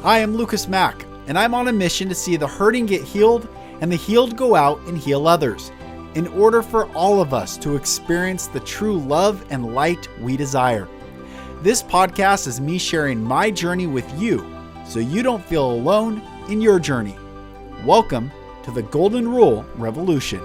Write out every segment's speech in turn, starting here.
Hi, I'm Mack, and I'm on a mission to see the hurting get healed and the healed go out and heal others, in order for all of us to experience the true love and light we desire. This podcast is me sharing my journey with you, so you don't feel alone in your journey. Welcome to the Golden Rule Revolution.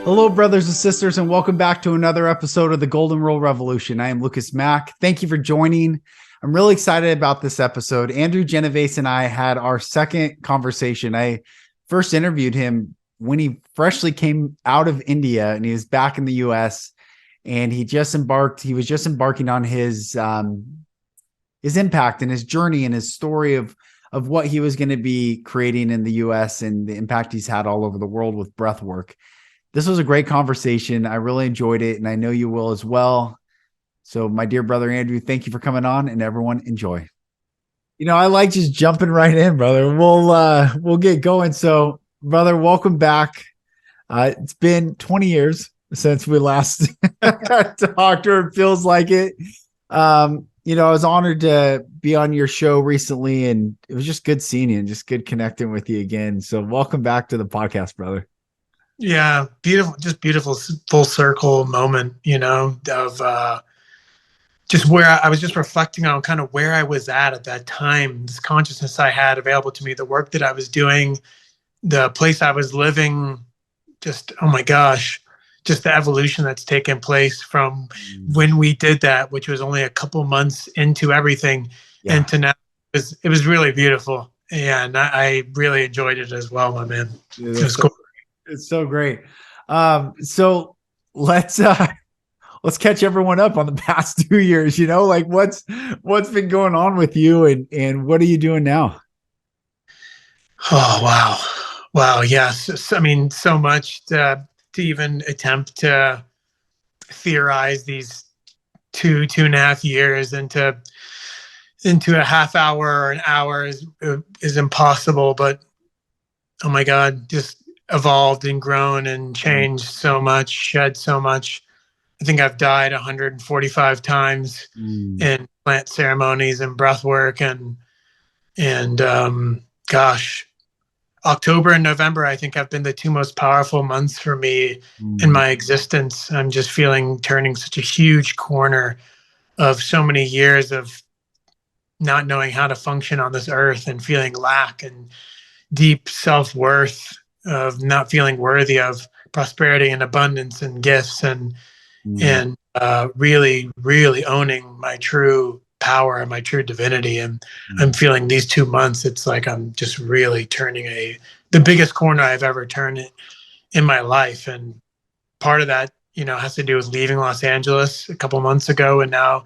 Hello, brothers and sisters, and welcome back to another episode of the Golden Rule Revolution. I am Mack. Thank you for joining. I'm really excited about this episode. Andrew Genovese and I had our second conversation. I first interviewed him when he freshly came out of India and he was back in the US, and he was just embarking on his impact and his journey and his story of what he was going to be creating in the US and the impact he's had all over the world with breathwork. This was a great conversation. I really enjoyed it, and I know you will as well. So, my dear brother Andrew, thank you for coming on, and everyone enjoy. You know, I like just jumping right in, brother. We'll get going. So, brother, welcome back. It's been 20 years since we last talked, or it feels like it. I was honored to be on your show recently, and it was just good seeing you and just good connecting with you again. So, welcome back to the podcast, brother. Yeah, beautiful full circle moment, of just where I was just reflecting on kind of where I was at that time, this consciousness I had available to me, the work that I was doing, the place I was living, just, oh my gosh, just the evolution that's taken place from when we did that, which was only a couple months into everything, and to now. It was really beautiful. And I really enjoyed it as well, my man. It was cool. It's so great. So let's catch everyone up on the past 2 years, like what's been going on with you and what are you doing now? Oh, wow. Wow. Yes. I mean, so much to even attempt to theorize these 2.5 years into a half hour or an hour is impossible, but oh my God, just evolved and grown and changed so much, shed so much. I think I've died 145 times in plant ceremonies and breath work and gosh, October and November, I think have been the two most powerful months for me in my existence. I'm just turning such a huge corner of so many years of not knowing how to function on this earth and feeling lack and deep self-worth, of not feeling worthy of prosperity and abundance and gifts and really, really owning my true power and my true divinity. And I'm feeling these 2 months, it's like I'm just really turning the biggest corner I've ever turned in my life. And part of that, has to do with leaving Los Angeles a couple months ago and now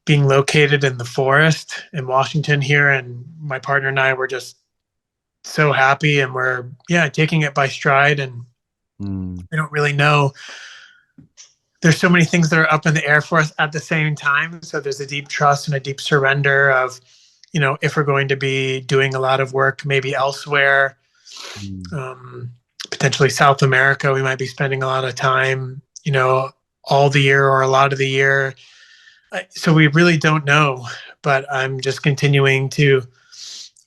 being located in the forest in Washington here. And my partner and I were just so happy, and we're taking it by stride, and we don't really know. There's so many things that are up in the air for us at the same time. So there's a deep trust and a deep surrender of, if we're going to be doing a lot of work, maybe elsewhere, potentially South America, we might be spending a lot of time, all the year or a lot of the year. So we really don't know, but I'm just continuing to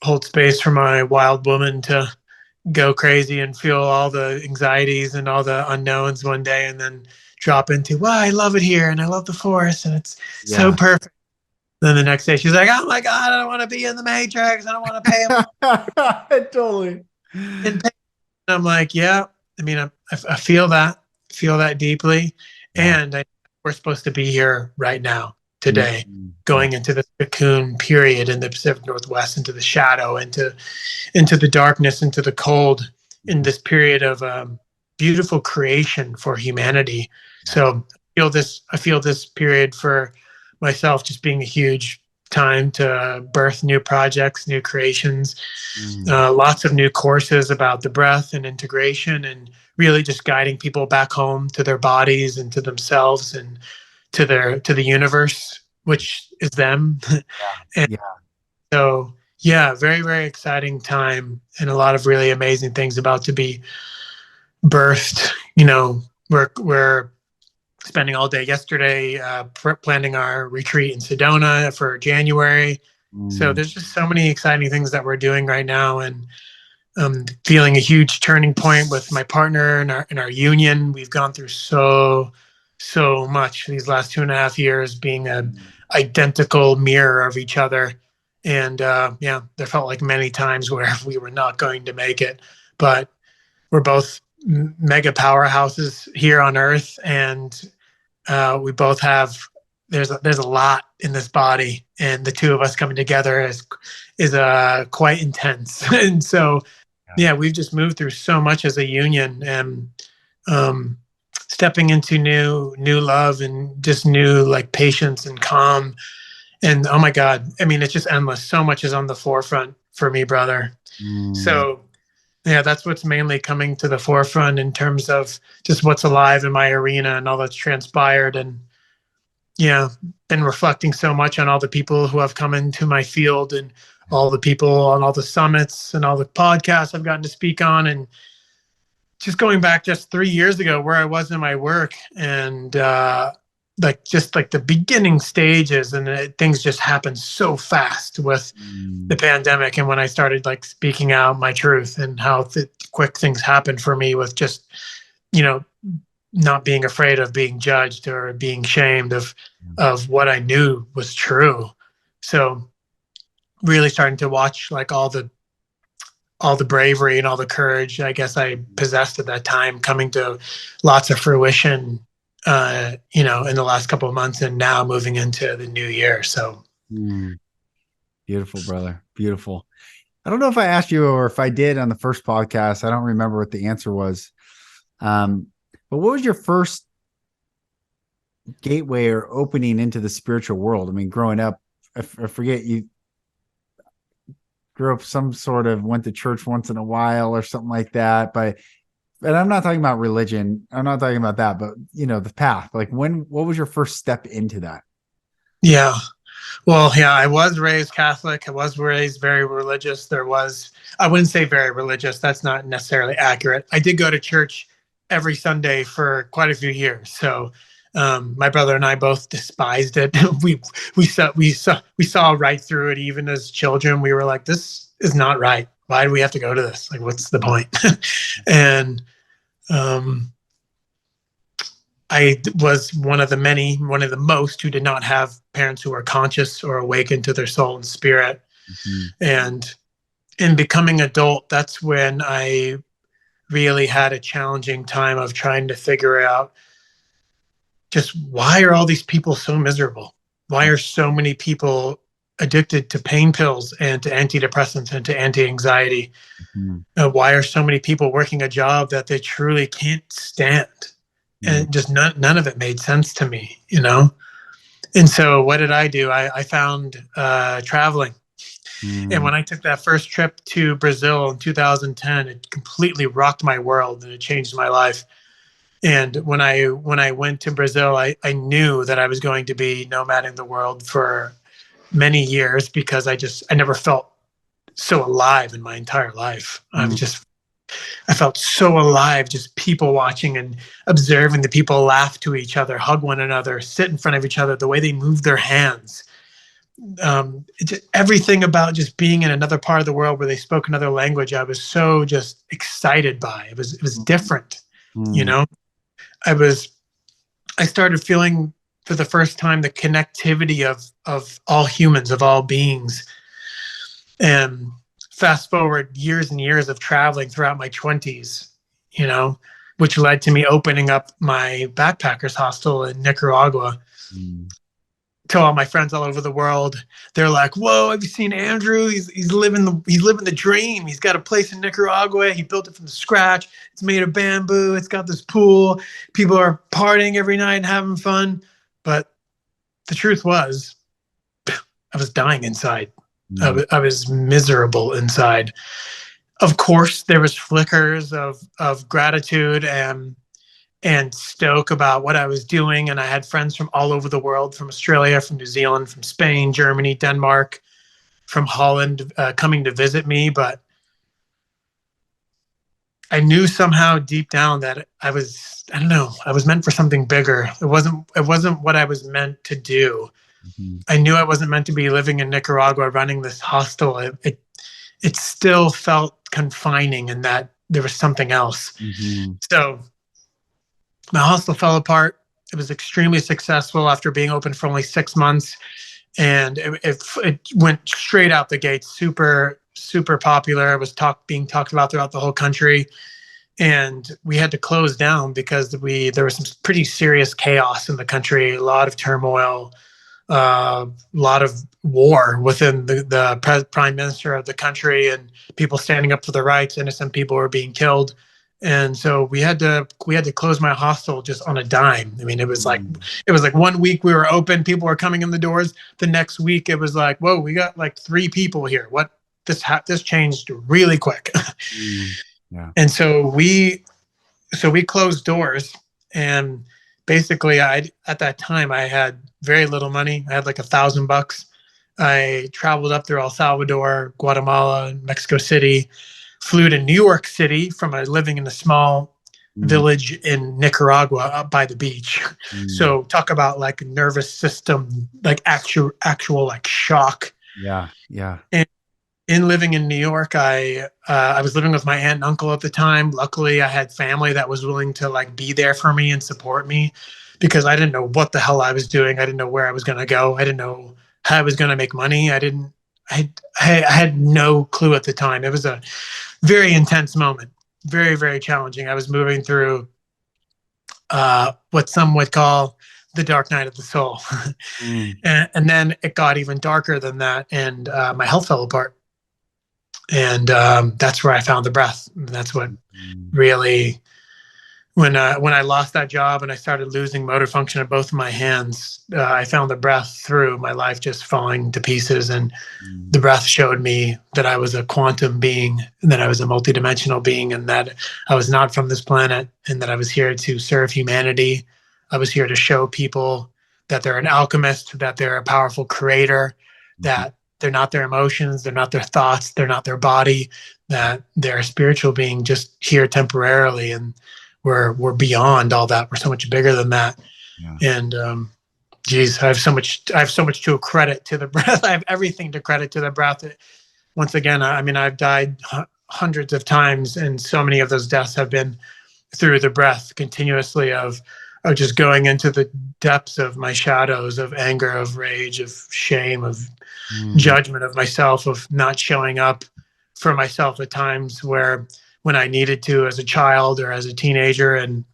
hold space for my wild woman to go crazy and feel all the anxieties and all the unknowns one day, and then drop into, wow, I love it here and I love the forest and it's so perfect. Then the next day she's like, oh my God, I don't want to be in the Matrix. I don't want to pay him. Totally. And I'm like, I feel that deeply. And we're supposed to be here right now, today, going into the cocoon period in the Pacific Northwest, into the shadow, into the darkness, into the cold, in this period of beautiful creation for humanity. So I feel this period for myself just being a huge time to birth new projects, new creations, lots of new courses about the breath and integration, and really just guiding people back home to their bodies and to themselves and to the universe, which is them. So very, very exciting time, and a lot of really amazing things about to be birthed, we're spending all day yesterday planning our retreat in Sedona for January. So there's just so many exciting things that we're doing right now, and feeling a huge turning point with my partner in our union. We've gone through so much these last 2.5 years, being an identical mirror of each other. And there felt like many times where we were not going to make it, but we're both mega powerhouses here on Earth, and we both have. There's a lot in this body, and the two of us coming together is quite intense. And so, we've just moved through so much as a union, and stepping into new love and just new like patience and calm. And oh my God, I mean, it's just endless. So much is on the forefront for me, brother. So that's what's mainly coming to the forefront in terms of just what's alive in my arena and all that's transpired. And been reflecting so much on all the people who have come into my field, and all the people on all the summits and all the podcasts I've gotten to speak on, and just going back just 3 years ago where I was in my work, and like the beginning stages, and things just happened so fast with the pandemic. And when I started like speaking out my truth, and how quick things happened for me with just, not being afraid of being judged or being shamed of what I knew was true. So really starting to watch like all the bravery and all the courage I guess I possessed at that time coming to lots of fruition, in the last couple of months, and now moving into the new year. So beautiful, brother. Beautiful. I don't know if I asked you, or if I did on the first podcast. I don't remember what the answer was. But what was your first gateway or opening into the spiritual world? I mean, growing up, I forget, you grew up some sort of, went to church once in a while or something like that. And I'm not talking about religion. I'm not talking about that, but the path, like what was your first step into that? Yeah. Well, I was raised Catholic. I was raised very religious. I wouldn't say very religious. That's not necessarily accurate. I did go to church every Sunday for quite a few years. So my brother and I both despised it. we saw right through it. Even as children, we were like, this is not right. Why do we have to go to this? Like, what's the point? And I was one of the most who did not have parents who were conscious or awakened to their soul and spirit. And in becoming adult, that's when I really had a challenging time of trying to figure out just why are all these people so miserable? Why are so many people addicted to pain pills and to antidepressants and to anti-anxiety? Why are so many people working a job that they truly can't stand? And just none of it made sense to me, And so what did I do? I found traveling. And when I took that first trip to Brazil in 2010, it completely rocked my world, and it changed my life. And when I went to Brazil, I knew that I was going to be nomading the world for many years, because I never felt so alive in my entire life. I felt so alive, just people watching and observing the people laugh to each other, hug one another, sit in front of each other, the way they move their hands. Everything about just being in another part of the world where they spoke another language, I was so just excited by. It was different, I started feeling for the first time the connectivity of all humans, of all beings. And fast forward years and years of traveling throughout my 20s, which led to me opening up my backpackers hostel in Nicaragua to all my friends all over the world. They're like, "Whoa, have you seen Andrew? He's living the dream. He's got a place in Nicaragua. He built it from scratch. It's made of bamboo. It's got this pool. People are partying every night and having fun." But the truth was, I was dying inside. I was miserable inside. Of course, there was flickers of gratitude and stoke about what I was doing. And I had friends from all over the world, from Australia, from New Zealand, from Spain, Germany, Denmark, from Holland, coming to visit me. But I knew somehow deep down that I don't know, I was meant for something bigger. It wasn't what I was meant to do. Mhm. I knew I wasn't meant to be living in Nicaragua running this hostel. It still felt confining in that there was something else. Mhm. So my hostel fell apart. It was extremely successful after being open for only 6 months, and it went straight out the gate. Super super popular. It was being talked about throughout the whole country, and we had to close down because there was some pretty serious chaos in the country. A lot of turmoil, a lot of war within the prime minister of the country, and people standing up for their rights. Innocent people were being killed, and so we had to close my hostel just on a dime. I mean, it was like 1 week we were open, people were coming in the doors. The next week it was like, whoa, we got like 3 people here. What this changed really quick. Mm. Yeah. And so we closed doors, and basically I at that time I had very little money. I had like $1,000. I traveled up through El Salvador, Guatemala, Mexico City, flew to New York City from living in a small Mm. village in Nicaragua up by the beach. Mm. So talk about like nervous system, like actual like shock. Yeah. Yeah. And in living in New York, I was living with my aunt and uncle at the time. Luckily, I had family that was willing to like be there for me and support me, because I didn't know what the hell I was doing. I didn't know where I was going to go. I didn't know how I was going to make money. I didn't. I had no clue at the time. It was a very intense moment, very very challenging. I was moving through what some would call the dark night of the soul, Mm. and then it got even darker than that, and my health fell apart. And that's where I found the breath. And that's what Mm. really, when I lost that job and I started losing motor function of both of my hands, I found the breath through my life just falling to pieces. And Mm. the breath showed me that I was a quantum being, and that I was a multidimensional being, and that I was not from this planet, and that I was here to serve humanity. I was here to show people that they're an alchemist, that they're a powerful creator, Mhm. that they're not their emotions, they're not their thoughts, they're not their body, that they're a spiritual being just here temporarily, and we're beyond all that. We're so much bigger than that. Yeah. And geez, I have so much to credit to the breath. I have everything to credit to the breath. Once again, I mean, I've died hundreds of times, and so many of those deaths have been through the breath continuously of just going into the depths of my shadows, of anger, of rage, of shame, of Mm. judgment of myself, of not showing up for myself at times where when I needed to as a child or as a teenager. And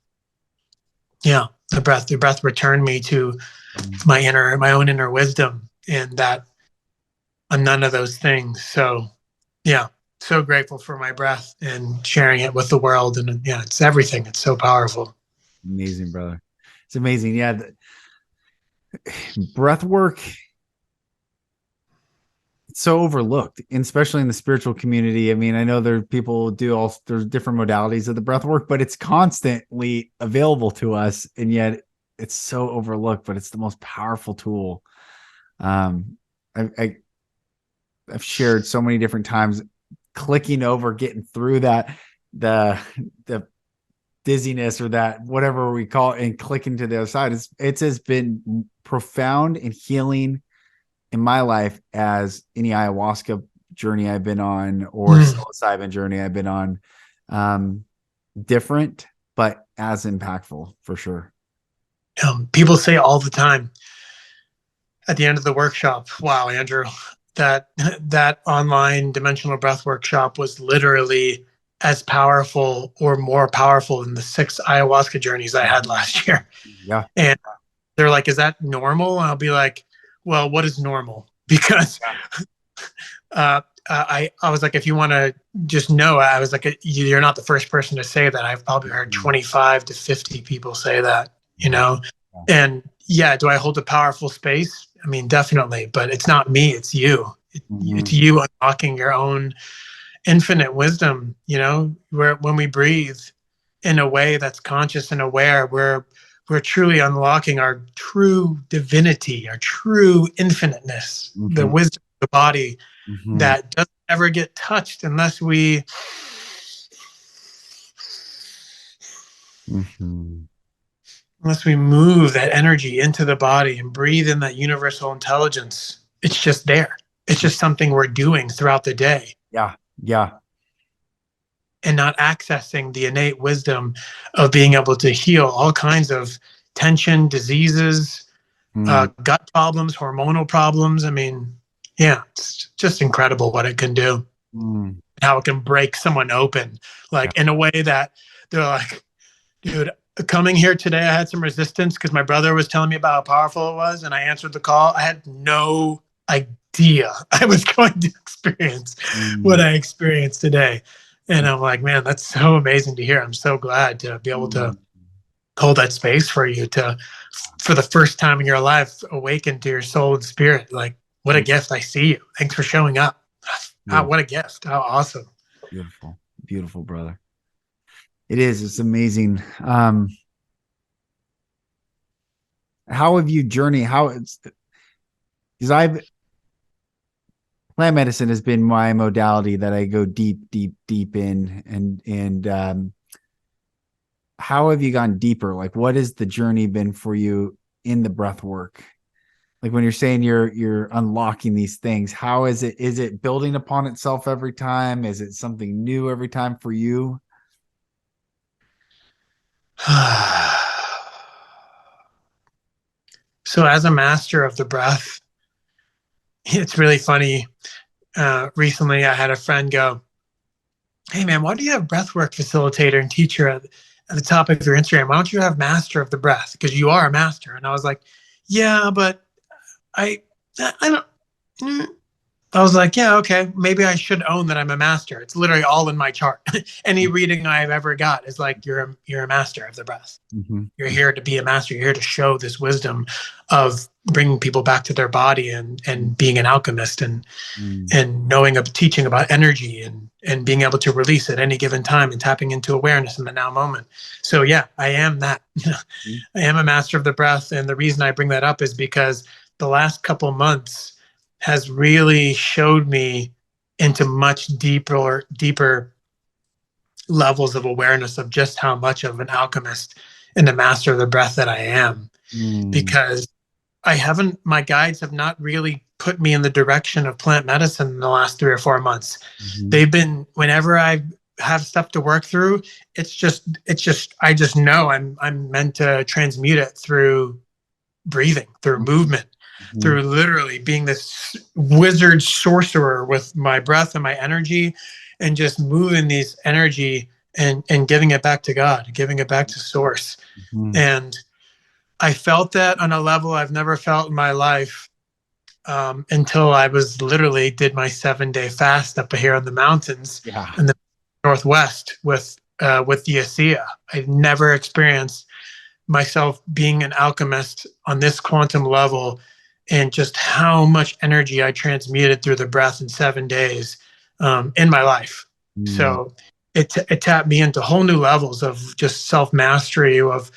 yeah, the breath returned me to Mm. my own inner wisdom, and that I'm none of those things. So yeah, so grateful for my breath and sharing it with the world. And yeah, it's everything. It's so powerful. Amazing, brother. It's amazing. Yeah. Breath work, it's so overlooked, and especially in the spiritual community. I mean, I know there people do all there's different modalities of the breath work, but it's constantly available to us, and yet it's so overlooked, but it's the most powerful tool. Um, I've shared so many different times clicking over, getting through that the the dizziness or that whatever we call it, and clicking to the other side. It's has been profound and healing in my life as any ayahuasca journey I've been on or psilocybin journey I've been on. Um, Different, but as impactful for sure. People say all the time at the end of the workshop, wow, Andrew, that online dimensional breath workshop was literally as powerful or more powerful than the 6 ayahuasca journeys I had last year. Yeah. And they're like, is that normal? And I'll be like, well, what is normal? Because I was like, if you want to just know, I was like, you're not the first person to say that. I've probably heard 25 to 50 people say that, you know? And yeah, do I hold a powerful space? I mean, definitely, but it's not me, it's you. It's you unlocking your own infinite wisdom, where when we breathe in a way that's conscious and aware, we're truly unlocking our true divinity, our true infiniteness, the wisdom of the body that doesn't ever get touched unless we Mhm. Unless we move that energy into the body and breathe in that universal intelligence, it's just there. It's just something we're doing throughout the day Yeah. Yeah. and not accessing the innate wisdom of being able to heal all kinds of tension, diseases, Mm. gut problems, hormonal problems. I mean, yeah, it's just incredible what it can do, Mm. how it can break someone open, Yeah. like in a way that they're like, dude, coming here today, I had some resistance because my brother was telling me about how powerful it was, and I answered the call. I had no idea I was going to experience what Mm. I experienced today. And I'm like, man, that's so amazing to hear. I'm so glad to be able to Mm. hold that space for you to, for the first time in your life, awaken to your soul and spirit. Like, what a gift. I see you. Thanks for showing up. Wow, Beautiful. what a gift. How awesome. Beautiful. Beautiful, brother. It is. It's amazing. How have you journeyed? How it's because I've plant medicine has been my modality that I go deep, deep, deep in. And how have you gone deeper? Like, what has the journey been for you in the breath work? Like when you're saying you're unlocking these things, how is it? Is it building upon itself every time? Is it something new every time for you? So, as a master of the breath, it's really funny. Recently, I had a friend go, "Hey, man, why do you have breathwork facilitator and teacher at the top of your Instagram? Why don't you have master of the breath? Because you are a master." And I was like, "Yeah, but I, I don't." mm, I was like, yeah, okay, maybe I should own that I'm a master. It's literally all in my chart. Any reading I've ever got is like, you're a master of the breath. Mm-hmm. You're here to be a master. You're here to show this wisdom of bringing people back to their body and being an alchemist Mm-hmm. and knowing of teaching about energy and being able to release at any given time and tapping into awareness in the now moment. So yeah, I am that. I am a master of the breath. And the reason I bring that up is because the last couple months has really showed me into much deeper levels of awareness of just how much of an alchemist and a master of the breath that I am. Mm-hmm. Because I haven't, my guides have not really put me in the direction of plant medicine in the last 3 or 4 months. Mm-hmm. They've been, whenever I have stuff to work through, I just know I'm meant to transmute it through breathing, through movement, Mm-hmm. through literally being this wizard sorcerer with my breath and my energy and just moving these energy and giving it back to God, giving it back to source. Mm-hmm. And I felt that on a level I've never felt in my life until I was literally did my 7 day fast up here in the mountains Yeah. in the Northwest with the ASEA. I've never experienced myself being an alchemist on this quantum level and just how much energy I transmuted through the breath in 7 days in my life. Mm-hmm. So it tapped me into whole new levels of just self mastery of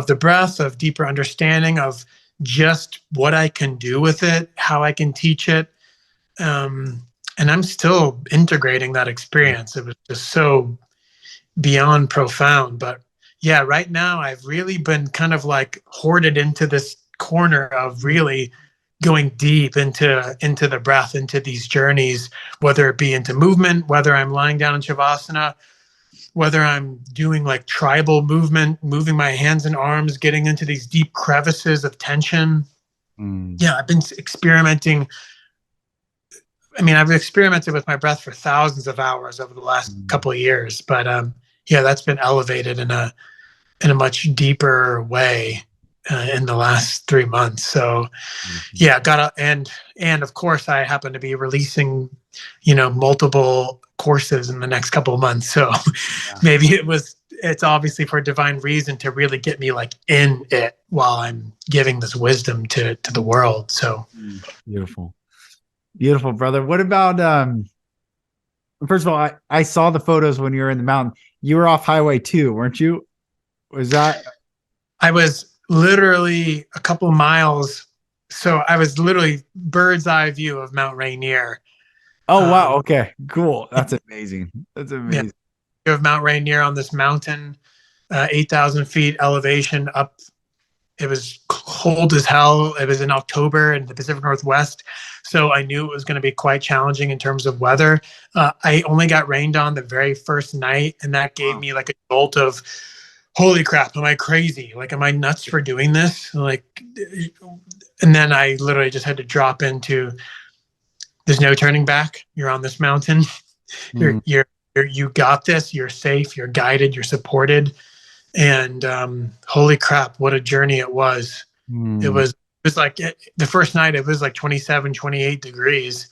the breath, of deeper understanding of just what I can do with it, how I can teach it. And I'm still integrating that experience. It was just so beyond profound. But yeah, right now I've really been kind of like hoarded into this corner of really going deep into the breath, into these journeys, whether it be into movement, whether I'm lying down in Shavasana, whether I'm doing like tribal movement, moving my hands and arms, getting into these deep crevices of tension. Mm-hmm. Yeah, I've been experimenting. I mean, I've experimented with my breath for thousands of hours over the last couple of years, but yeah, that's been elevated in a much deeper way in the last 3 months. So yeah, gotta and of course I happen to be releasing, multiple courses in the next couple of months. So Yeah. maybe it's obviously for a divine reason to really get me like in it while I'm giving this wisdom to the world. So Beautiful. Beautiful, brother. What about first of all, I saw the photos when you were in the mountain. You were off Highway 2, weren't you? Was that I was literally a couple miles. So I was literally bird's eye view of Mount Rainier. Oh wow, Um, okay. Cool. That's amazing. That's yeah, amazing. of Mount Rainier on this mountain 8,000 feet elevation up. It was cold as hell. It was in October in the Pacific Northwest. So I knew it was going to be quite challenging in terms of weather. I only got rained on the very first night, and that gave me like a jolt of, holy crap, am I crazy? Like, am I nuts for doing this? Like, and then I literally just had to drop into, there's no turning back. You're on this mountain. Mm. You got this. You're safe. You're guided. You're supported. And holy crap, what a journey it was. It was like the first night it was like 27, 28 degrees.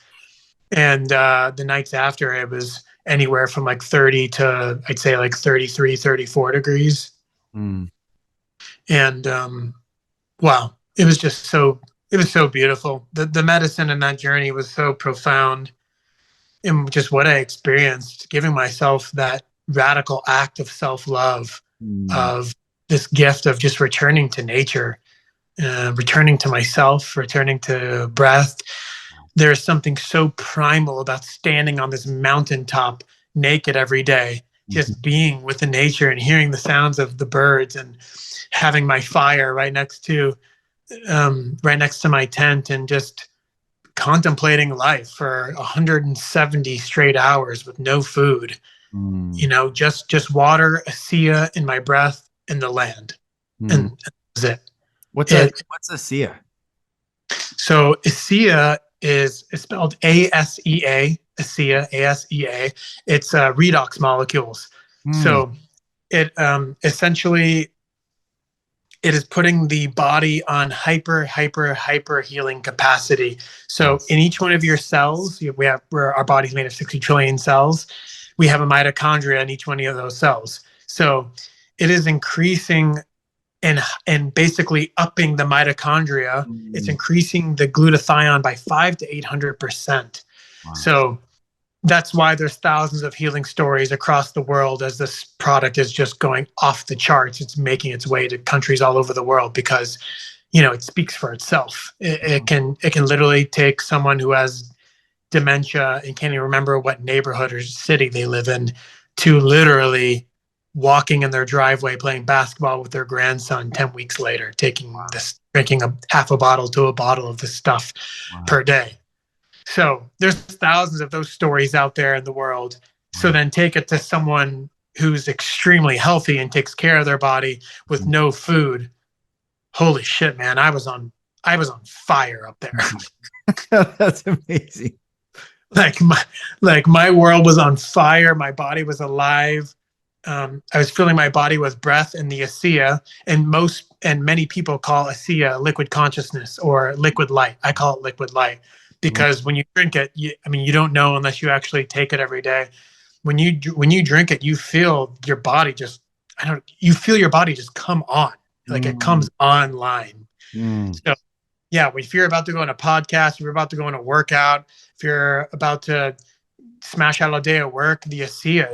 And the nights after it was anywhere from like 30 to I'd say like 33, 34 degrees. Mm. And wow, it was so beautiful. The medicine in that journey was so profound in just what I experienced, giving myself that radical act of self-love, of this gift of just returning to nature, returning to myself, returning to breath. There's something so primal about standing on this mountaintop naked every day, just being with the nature and hearing the sounds of the birds and having my fire right next to my tent and just contemplating life for 170 straight hours with no food. Just water, ASEA in my breath, in the land. And that's it. What's ASEA? So ASEA is spelled ASEA, ASEA, ASEA. It's redox molecules. So it essentially, it is putting the body on hyper healing capacity. So in each one of your cells, our body's made of 60 trillion cells. We have a mitochondria in each one of those cells. So it is increasing and basically upping the mitochondria. It's increasing the glutathione by 500 to 800%. Wow. So that's why there's thousands of healing stories across the world as this product is just going off the charts. It's making its way to countries all over the world because, it speaks for itself. It can literally take someone who has dementia and can't even remember what neighborhood or city they live in to literally walking in their driveway playing basketball with their grandson 10 weeks later, drinking half a bottle to a bottle of this stuff per day. So there's thousands of those stories out there in the world. So then take it to someone who's extremely healthy and takes care of their body with no food. Holy shit, man. I was on fire up there. That's amazing. Like my world was on fire. My body was alive. I was filling my body with breath and the ASEA, and many people call ASEA liquid consciousness or liquid light. I call it liquid light because when you drink it, you don't know unless you actually take it every day. When you drink it, you feel your body just come on, like it comes online. So yeah, if you're about to go on a podcast, if you're about to go on a workout, if you're about to smash out a day of work, the ASEA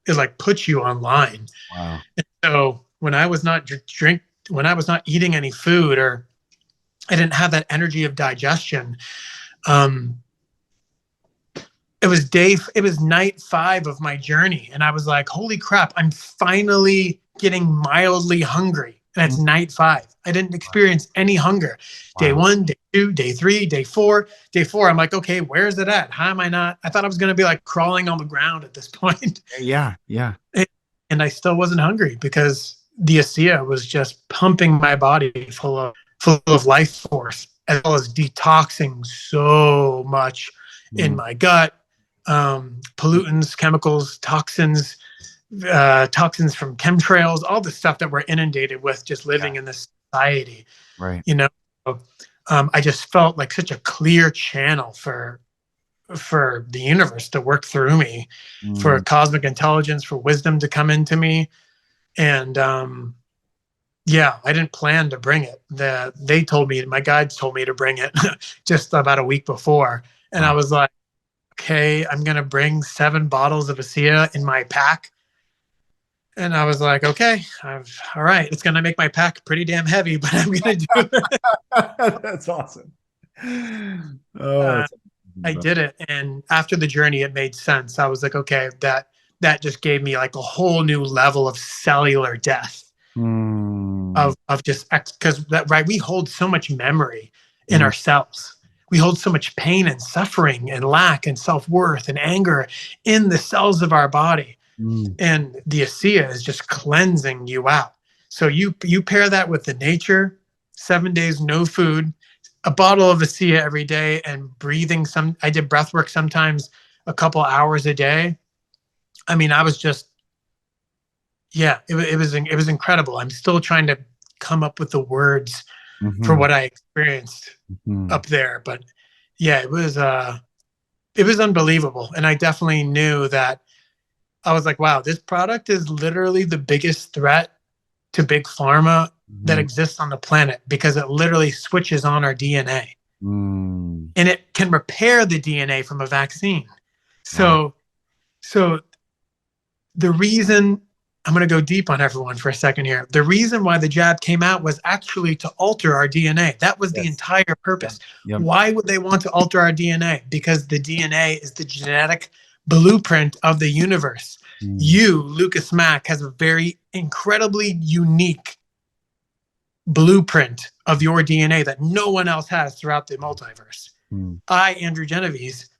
it like puts you online. Wow. And so when I was not eating any food, or I didn't have that energy of digestion, it was night 5 of my journey. And I was like, holy crap, I'm finally getting mildly hungry. And it's night 5. I didn't experience any hunger. Day 1, day 2, day 3, day 4. Day 4, I'm like, okay, where is it at? How am I not? I thought I was going to be like crawling on the ground at this point. Yeah. And I still wasn't hungry because the ASEA was just pumping my body full of life force, as well as detoxing so much in my gut, pollutants, chemicals, toxins from chemtrails, all the stuff that we're inundated with just living in this society. Right. I just felt like such a clear channel for the universe to work through me, for cosmic intelligence, for wisdom to come into me. And I didn't plan to bring it. My guides told me to bring it just about a week before. And I was like, okay, I'm going to bring 7 bottles of ASEA in my pack. And I was like, okay, all right. It's going to make my pack pretty damn heavy, but I'm going to do it. That's awesome. I did it. And after the journey, it made sense. I was like, okay, that that just gave me like a whole new level of cellular death of just, because that, right, we hold so much memory in ourselves. We hold so much pain and suffering and lack and self-worth and anger in the cells of our body. And the ASEA is just cleansing you out. So you pair that with the nature, 7 days, no food, a bottle of ASEA every day, and breathing I did breath work sometimes a couple hours a day. I mean, I was just, it was incredible. I'm still trying to come up with the words for what I experienced up there. But yeah, it was unbelievable. And I definitely knew that I was like, wow, this product is literally the biggest threat to big pharma that exists on the planet, because it literally switches on our DNA. And it can repair the DNA from a vaccine. So the reason, I'm going to go deep on everyone for a second here. The reason why the jab came out was actually to alter our DNA. That was the entire purpose. Why would they want to alter our DNA? Because the DNA is the genetic blueprint of the universe. You, Lucas Mack, has a very incredibly unique blueprint of your DNA that no one else has throughout the multiverse. I, Andrew Genovese,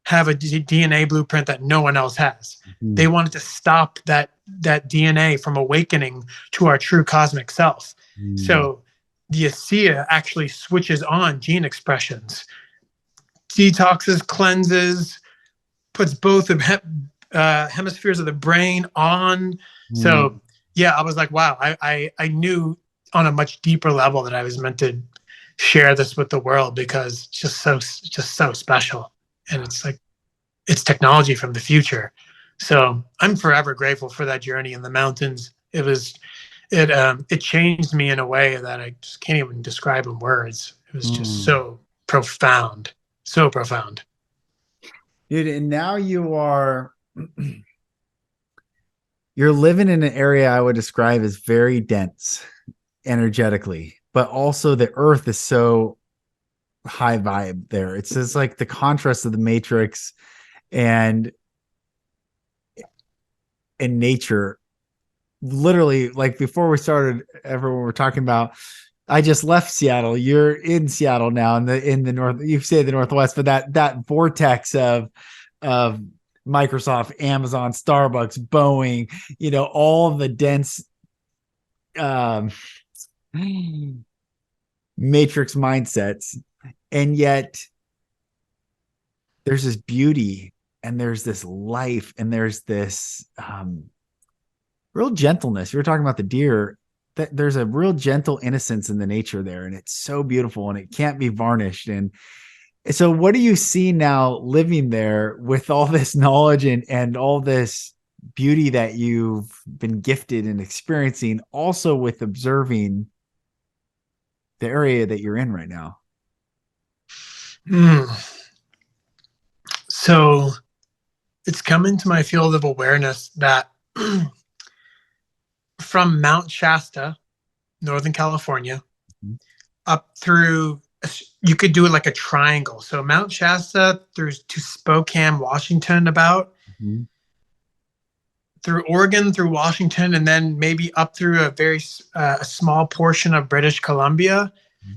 have a DNA blueprint that no one else has. They wanted to stop that DNA from awakening to our true cosmic self. So the ASEA actually switches on gene expressions, detoxes, cleanses, puts both hemispheres of the brain on. So yeah, I was like, wow, I knew on a much deeper level that I was meant to share this with the world, because it's just so special. And it's like, it's technology from the future. So I'm forever grateful for that journey in the mountains. It changed me in a way that I just can't even describe in words. It was just so profound, so profound. Dude, and now you're living in an area I would describe as very dense energetically, but also the earth is so high vibe there. It's just like the contrast of the matrix and nature. Literally, like before we started, everyone were talking about, I just left Seattle. You're in Seattle now, in the north. You say the Northwest, but that vortex of Microsoft, Amazon, Starbucks, Boeing, all of the dense matrix mindsets, and yet there's this beauty, and there's this life, and there's this real gentleness. You were talking about the deer. That there's a real gentle innocence in the nature there, and it's so beautiful, and it can't be varnished. And so what do you see now living there with all this knowledge and all this beauty that you've been gifted and experiencing, also with observing the area that you're in right now? So it's come into my field of awareness that from Mount Shasta, Northern California, up through, you could do it like a triangle. So Mount Shasta through to Spokane, Washington, about through Oregon, through Washington, and then maybe up through a very a small portion of British Columbia.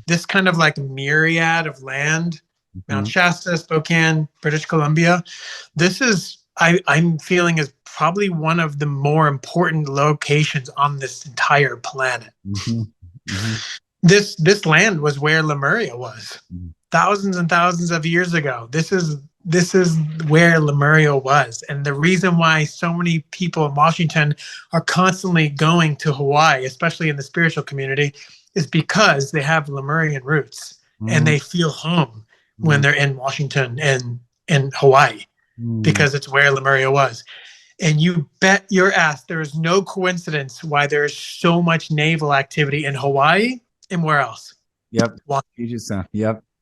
This kind of like myriad of land, Mount Shasta, Spokane, British Columbia. This is, I'm feeling, is probably one of the more important locations on this entire planet. This land was where Lemuria was thousands and thousands of years ago. This is where Lemuria was. And the reason why so many people in Washington are constantly going to Hawaii, especially in the spiritual community, is because they have Lemurian roots and they feel home when they're in Washington and in Hawaii, because it's where Lemuria was. And you bet your ass there is no coincidence why there's so much naval activity in Hawaii and where else? Yep.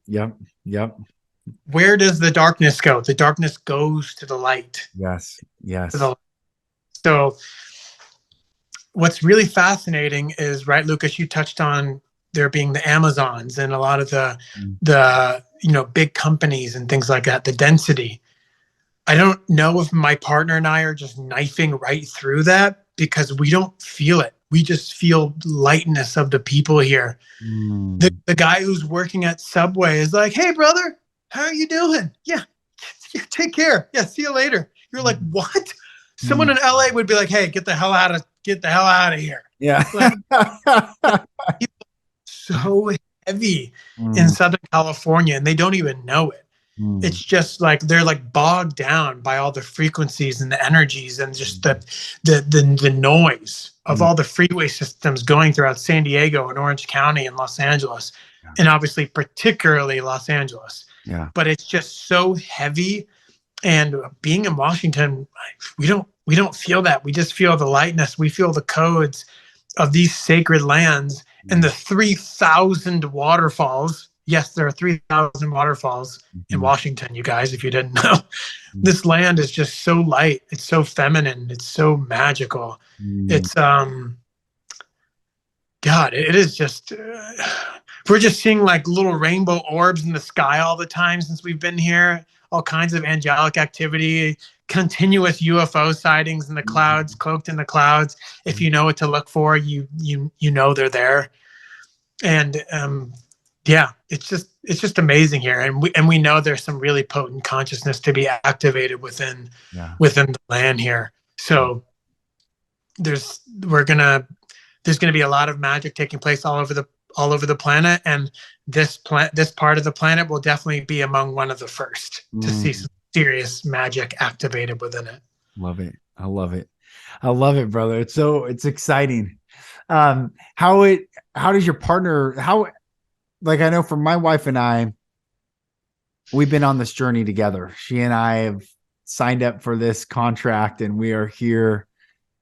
Yep. Where does the darkness go? The darkness goes to the light. Yes. So what's really fascinating is, right, Lucas, you touched on there being the Amazons and a lot of the big companies and things like that, the density. I don't know if my partner and I are just knifing right through that because we don't feel it. We just feel lightness of the people here. The guy who's working at Subway is like, "Hey, brother, how are you doing? Yeah, yeah, take care. Yeah, see you later." You're like, "What?" Someone in LA would be like, "Hey, get the hell out of here." Yeah. Like, so heavy in Southern California, and they don't even know it. It's just like they're like bogged down by all the frequencies and the energies and just the noise of all the freeway systems going throughout San Diego and Orange County and Los Angeles, and obviously particularly Los Angeles. Yeah. But it's just so heavy. And being in Washington, we don't feel that. We just feel the lightness. We feel the codes of these sacred lands and the 3,000 waterfalls. Yes, there are 3,000 waterfalls in Washington, you guys, if you didn't know. This land is just so light. It's so feminine. It's so magical. It's, God, it is just, we're just seeing like little rainbow orbs in the sky all the time since we've been here. All kinds of angelic activity, continuous UFO sightings in the clouds, cloaked in the clouds. If you know what to look for, you know they're there. And yeah, it's just amazing here. And we know there's some really potent consciousness to be activated within the land here. So there's gonna be a lot of magic taking place all over the planet, and this part of the planet will definitely be among one of the first to see some serious magic activated within it. Love it. I love it. I love it, brother. It's exciting. How does your partner, like, I know for my wife and I, we've been on this journey together. She and I have signed up for this contract and we are here.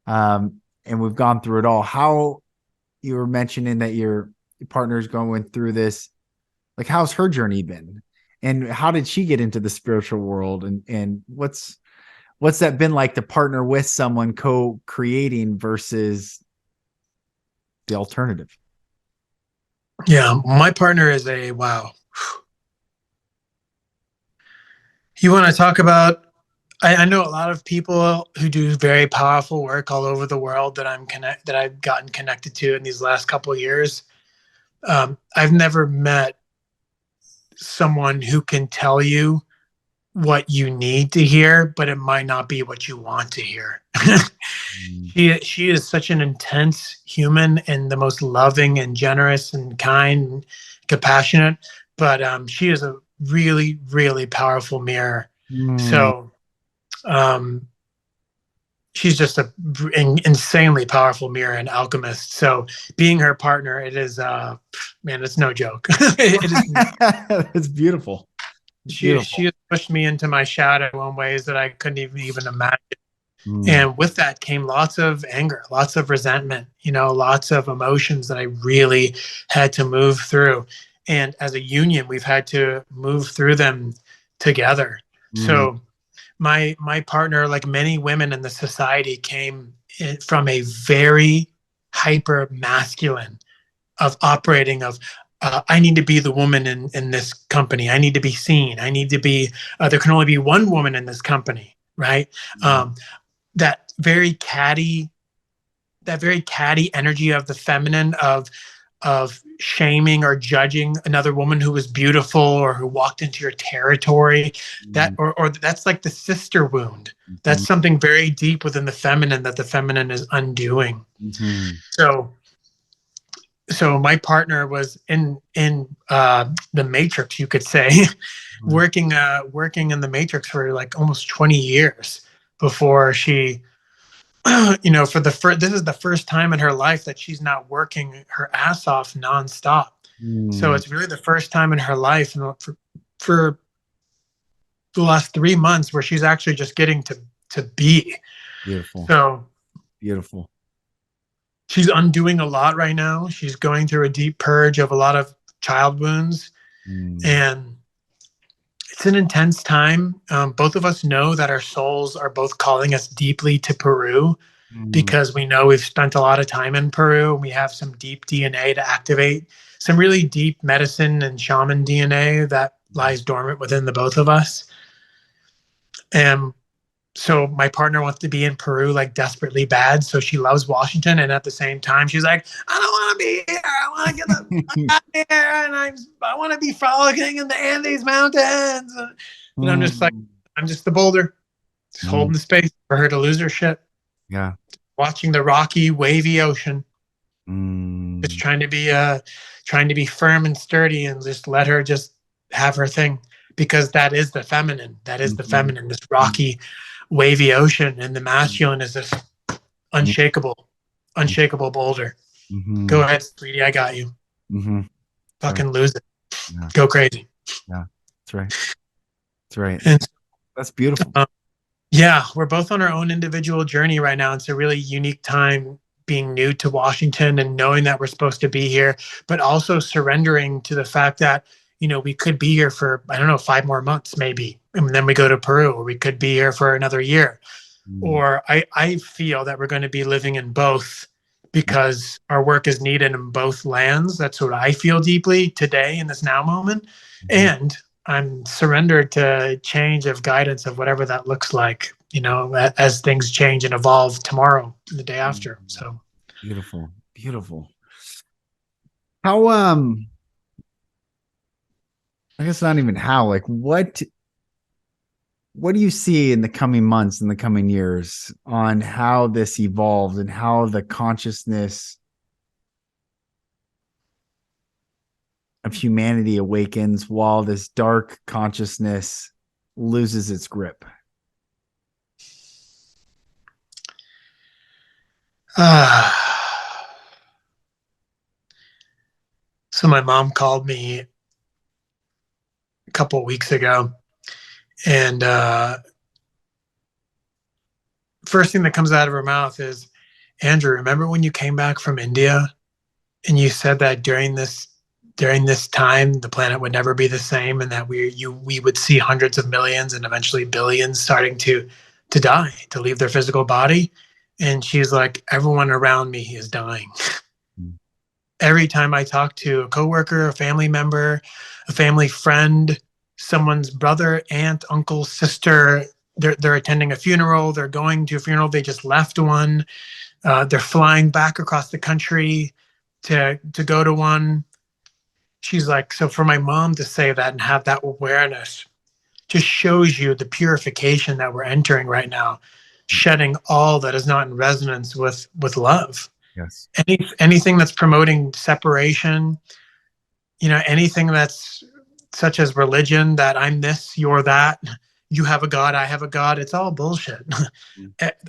And we've gone through it all. How you were mentioning that your partner's going through this, like, how's her journey been, and how did she get into the spiritual world, and what's that been like to partner with someone co-creating versus the alternative? Yeah, my partner is wow. You want to talk about, I know a lot of people who do very powerful work all over the world that I've gotten connected to in these last couple of years. I've never met someone who can tell you what you need to hear, but it might not be what you want to hear. She is such an intense human and the most loving and generous and kind, and compassionate, but she is a really, really powerful mirror. So she's just an insanely powerful mirror and alchemist. So being her partner, it is, man, it's no joke. It is. It's beautiful. She has pushed me into my shadow in ways that I couldn't even imagine. And with that came lots of anger, lots of resentment, lots of emotions that I really had to move through. And as a union, we've had to move through them together. So my partner, like many women in the society, came from a very hyper masculine of operating of, I need to be the woman in this company. I need to be seen. I need to be, there can only be one woman in this company, right? That very catty energy of the feminine of shaming or judging another woman who was beautiful or who walked into your territory, that or that's like the sister wound. That's something very deep within the feminine that the feminine is undoing. So my partner was in the matrix, you could say, working in the matrix for like almost 20 years before she, this is the first time in her life that she's not working her ass off nonstop. So it's really the first time in her life for the last 3 months where she's actually just getting to be. Beautiful. So beautiful. She's undoing a lot right now. She's going through a deep purge of a lot of child wounds. And it's an intense time. Both of us know that our souls are both calling us deeply to Peru because we know we've spent a lot of time in Peru. We have some deep DNA to activate, some really deep medicine and shaman DNA that lies dormant within the both of us. And so my partner wants to be in Peru like desperately bad. So she loves Washington, and at the same time, she's like, I don't want to be here. I want to get the fuck out of here, and I want to be frolicking in the Andes Mountains. And I'm just like, I'm just the boulder, just holding the space for her to lose her shit. Yeah. Watching the rocky, wavy ocean. Just trying to be firm and sturdy, and just let her just have her thing, because that is the feminine. That is the feminine. This rocky, wavy ocean, and the masculine is this unshakable boulder. Go ahead, sweetie. I got you. Fucking lose it. Yeah. Go crazy. Yeah, that's right. That's right. And, that's beautiful. Yeah, we're both on our own individual journey right now. It's a really unique time being new to Washington and knowing that we're supposed to be here, but also surrendering to the fact that, you know, we could be here for, I don't know, 5 more months maybe. And then we go to Peru, or we could be here for another year. Or I feel that we're going to be living in both, because our work is needed in both lands. That's what I feel deeply today in this now moment. And I'm surrendered to change of guidance of whatever that looks like, you know, as things change and evolve tomorrow, the day after. So beautiful. How, I guess not even how, like what do you see in the coming months, in the coming years, on how this evolves and how the consciousness of humanity awakens while this dark consciousness loses its grip? So my mom called me a couple of weeks ago, and first thing that comes out of her mouth is, Andrew, remember when you came back from India and you said that during this time the planet would never be the same, and that we would see hundreds of millions and eventually billions starting to die, to leave their physical body? And she's like, everyone around me is dying. Every time I talk to a coworker, a family member, a family friend, someone's brother, aunt, uncle, sister, they're attending a funeral, they're going to a funeral, they just left one, they're flying back across the country to go to one. She's like, so for my mom to say that and have that awareness just shows you the purification that we're entering right now, shedding all that is not in resonance with love. Yes. Anything that's promoting separation, you know, anything that's such as religion, that I'm this, you're that, you have a God, I have a God, it's all bullshit.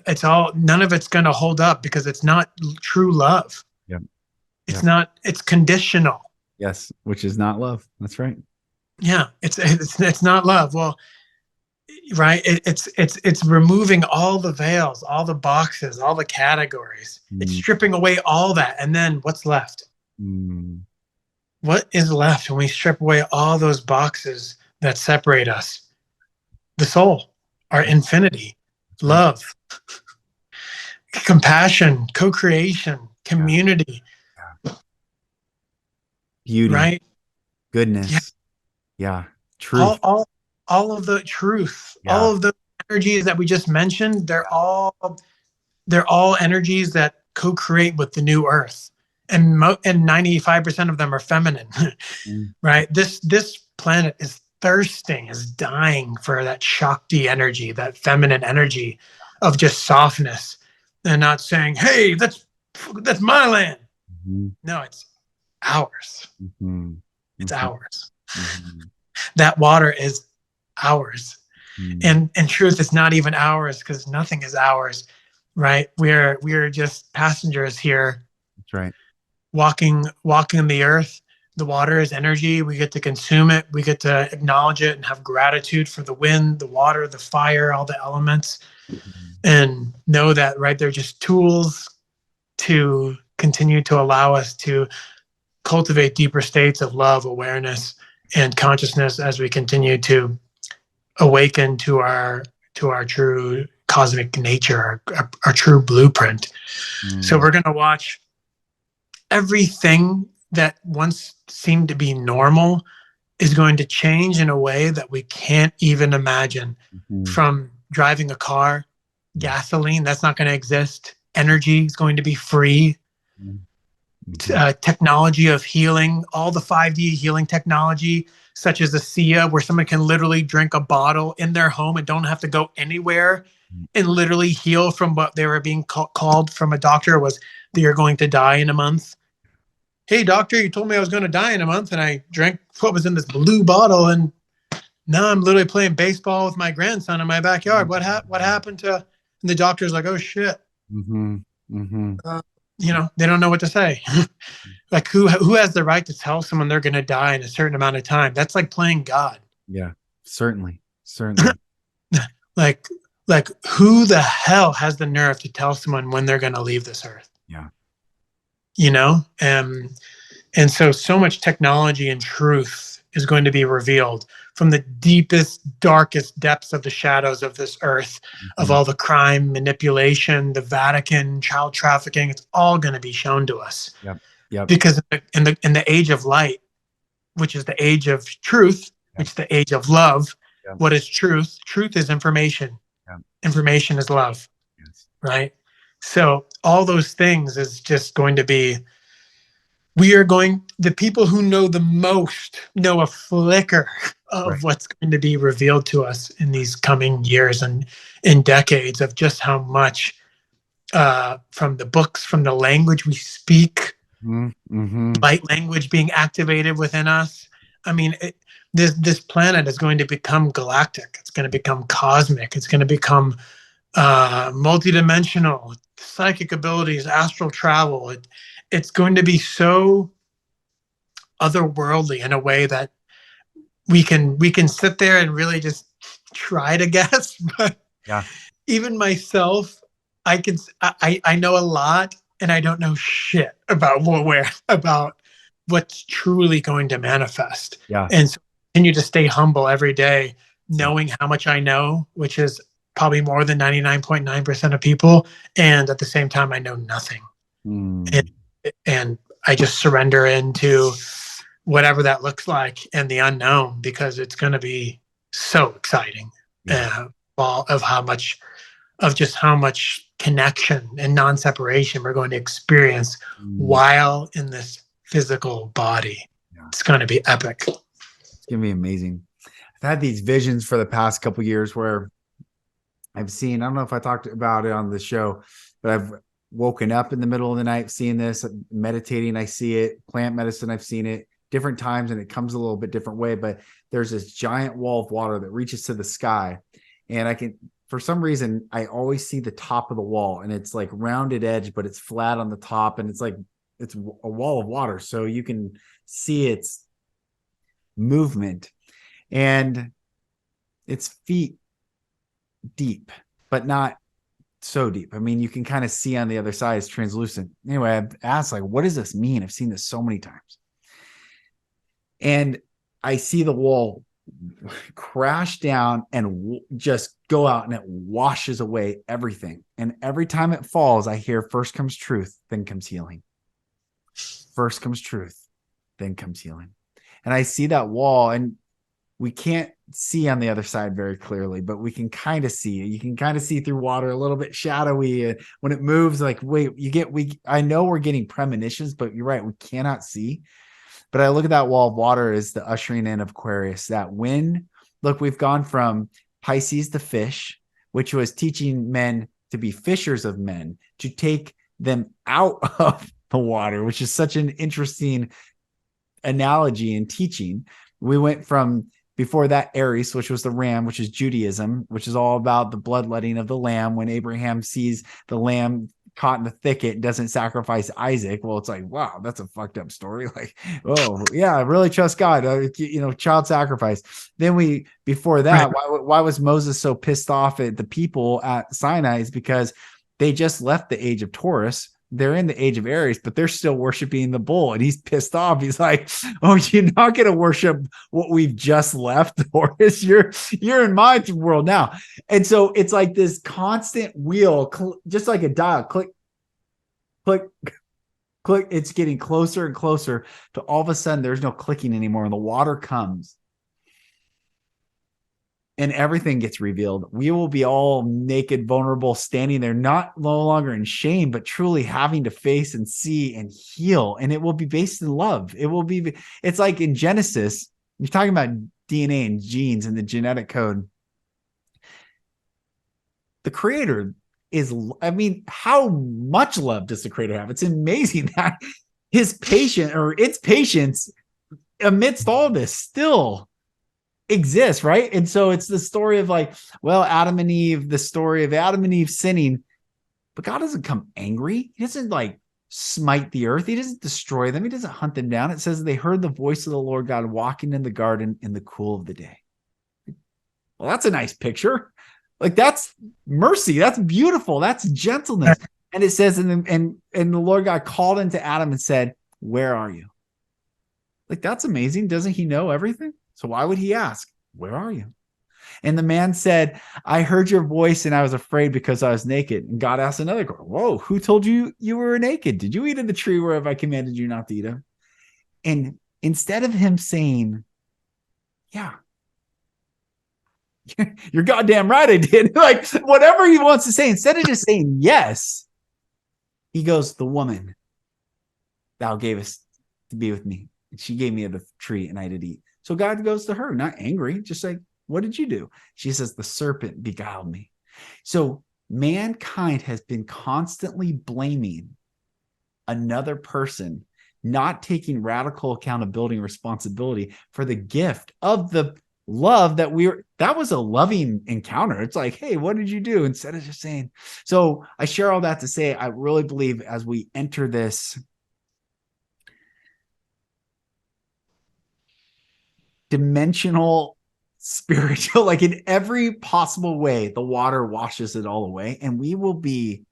It's all, none of it's going to hold up, because it's not true love. Yep. It's not, it's conditional. Yes, which is not love. That's right. Yeah, it's not love. Well, right, it's removing all the veils, all the boxes, all the categories. It's stripping away all that, and then what's left? What is left when we strip away all those boxes that separate us? The soul, our infinity, love, compassion, co-creation, community, beauty, right? Goodness, truth. All of the truth, all of the energies that we just mentioned, they're all energies that co-create with the new earth, and 95% of them are feminine. Right? This planet is thirsting, is dying for that Shakti energy, that feminine energy of just softness, and not saying, hey, that's my land. No, it's ours. It's ours. That water is ours. And in truth, it's not even ours, because nothing is ours, right? We're just passengers here. That's right. Walking the earth. The water is energy. We get to consume it. We get to acknowledge it and have gratitude for the wind, the water, the fire, all the elements, and know that, right, they're just tools to continue to allow us to cultivate deeper states of love, awareness, and consciousness as we continue to awaken to our true cosmic nature, our true blueprint. So we're going to watch everything that once seemed to be normal is going to change in a way that we can't even imagine. From driving a car, gasoline, that's not going to exist. Energy is going to be free. Technology of healing, all the 5D healing technology, such as the SIA, where someone can literally drink a bottle in their home and don't have to go anywhere and literally heal from what they were being called from a doctor was that you're going to die in a month. Hey, doctor, you told me I was going to die in a month, and I drank what was in this blue bottle, and now I'm literally playing baseball with my grandson in my backyard. What happened to? And the doctor's like, oh shit. They don't know what to say. Like who has the right to tell someone they're going to die in a certain amount of time? That's like playing God. Yeah, certainly. like who the hell has the nerve to tell someone when they're going to leave this earth? Yeah. And so much technology and truth is going to be revealed from the deepest, darkest depths of the shadows of this earth, of all the crime, manipulation, the Vatican, child trafficking. It's all going to be shown to us. Yep. Because in the age of light, which is the age of truth, which is the age of love, what is truth? Truth is information. Information is love. Yes. Right? So all those things is just going to be, the people who know the most know a flicker of what's going to be revealed to us in these coming years and in decades, of just how much from the books, from the language we speak, light language being activated within us. I mean, this planet is going to become galactic. It's going to become cosmic. It's going to become multidimensional, psychic abilities, astral travel. It's going to be so otherworldly in a way that we can sit there and really just try to guess. But even myself, I know a lot, and I don't know shit about what's truly going to manifest. And so continue to stay humble every day, knowing how much I know, which is probably more than 99.9% of people. And at the same time, I know nothing. And I just surrender into whatever that looks like and the unknown, because it's going to be so exciting. Of how much connection and non-separation we're going to experience while in this physical body. It's going to be epic. It's going to be amazing. I've had these visions for the past couple of years where I've seen, I don't know if I talked about it on the show, but I've woken up in the middle of the night seeing this, meditating, I see it, plant medicine, I've seen it different times, and it comes a little bit different way, but there's this giant wall of water that reaches to the sky, and I can, for some reason, I always see the top of the wall, and it's like rounded edge, but it's flat on the top, and it's like, it's a wall of water, so you can see its movement, and it's feet deep, but not so deep. I mean, you can kind of see on the other side, it's translucent. Anyway, I've asked, like, what does this mean? I've seen this so many times. And I see the wall crash down and just go out, and it washes away everything. And every time it falls, I hear, first comes truth, then comes healing. First comes truth, then comes healing. And I see that wall, and we can't see on the other side very clearly, but we can kind of see it. You can kind of see through water, a little bit shadowy. When it moves, like, wait, I know we're getting premonitions, but you're right, we cannot see. But I look at that wall of water as the ushering in of Aquarius, that when, look, we've gone from Pisces to fish, which was teaching men to be fishers of men, to take them out of the water, which is such an interesting analogy in teaching. We went from, before that, Aries, which was the ram, which is Judaism, which is all about the bloodletting of the lamb. When Abraham sees the lamb caught in the thicket, doesn't sacrifice Isaac. Well, it's like, wow, that's a fucked up story. Like, oh yeah, I really trust God. Child sacrifice. Then before that, why was Moses so pissed off at the people at Sinai? Is because they just left the age of Taurus. They're in the age of Aries, but they're still worshiping the bull, and he's pissed off. He's like, "Oh, you're not going to worship what we've just left, Taurus. You're in my world now." And so it's like this constant wheel, just like a dial, click, click, click. It's getting closer and closer to all of a sudden there's no clicking anymore, and the water comes. and everything gets revealed. We will be all naked, vulnerable, standing there, no longer in shame, but truly having to face and see and heal. And it will be based in love. It's like in Genesis, you're talking about DNA and genes and the genetic code. The creator is, I mean, how much love does the creator have? It's amazing that its patience amidst all this still exists, right? And so it's the story of like, well, the story of Adam and Eve sinning, but God doesn't come angry. He doesn't like smite the earth. He doesn't destroy them. He doesn't hunt them down. It says they heard the voice of the Lord God walking in the garden in the cool of the day. Well, that's a nice picture. Like, that's mercy. That's beautiful. That's gentleness. And it says, and the Lord God called into Adam and said, where are you? Like, that's amazing. Doesn't he know everything? So why would he ask, where are you? And the man said, I heard your voice and I was afraid because I was naked. And God asked another, whoa, who told you you were naked? Did you eat of the tree whereof I commanded you not to eat of? And instead of him saying, yeah, you're goddamn right, I did. Like, whatever he wants to say, instead of just saying yes, he goes, the woman thou gavest to be with me. And she gave me of the tree and I did eat. So God goes to her, not angry, just like, what did you do? She says, the serpent beguiled me. So mankind has been constantly blaming another person, not taking radical accountability and responsibility for the gift of the love that was a loving encounter. It's like, hey, what did you do? Instead of just saying. So I share all that to say, I really believe as we enter this dimensional spiritual, like in every possible way, the water washes it all away, and we will be,